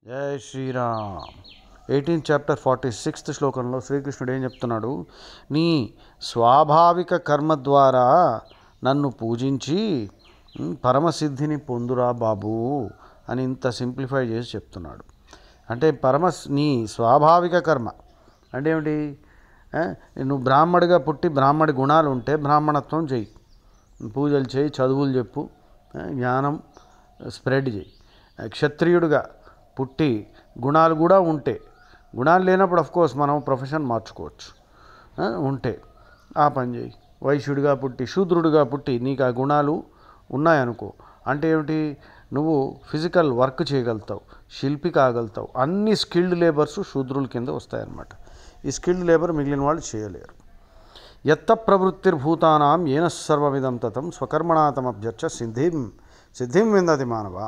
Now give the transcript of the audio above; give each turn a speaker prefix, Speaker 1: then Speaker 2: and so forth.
Speaker 1: జై Sriram. 18th chapter 46th శ్లోకంలో శ్రీకృష్ణుడు ఏం చెప్తున్నాడు? నీ స్వాభావిక కర్మ ద్వారా నన్ను పూజించి పరమసిద్ధిని పొందురా బాబు అని ఇంత సింప్లిఫై చేసి చెప్తున్నాడు. అంటే నీ స్వాభావిక కర్మ అంటే ఏమిటి? నువ్వు బ్రాహ్మడిగా పుట్టి బ్రాహ్మడి గుణాలు ఉంటే బ్రాహ్మణత్వం చెయ్యి, పూజలు చేయి, చదువులు చెప్పు, జ్ఞానం స్ప్రెడ్ చేయి. క్షత్రియుడిగా పుట్టి గుణాలు కూడా ఉంటే, గుణాలు లేనప్పుడు అఫ్కోర్స్ మనం ప్రొఫెషన్ మార్చుకోవచ్చు, ఉంటే ఆ పని చేయి. వైశ్యుడిగా పుట్టి శూద్రుడిగా పుట్టి నీకు ఆ గుణాలు ఉన్నాయనుకో, అంటే ఏమిటి? నువ్వు ఫిజికల్ వర్క్ చేయగలుగుతావు, శిల్పి కాగలుగుతావు. అన్ని స్కిల్డ్ లేబర్స్ శూద్రుల కింద వస్తాయన్నమాట. ఈ స్కిల్డ్ లేబర్ మిగిలిన వాళ్ళు చేయలేరు. యత్త ప్రవృత్తిర్భూతానాం ఏన సర్వమిదం తతం స్వకర్మణాతమభ్యర్చ సిద్ధిం విందతి మానవ.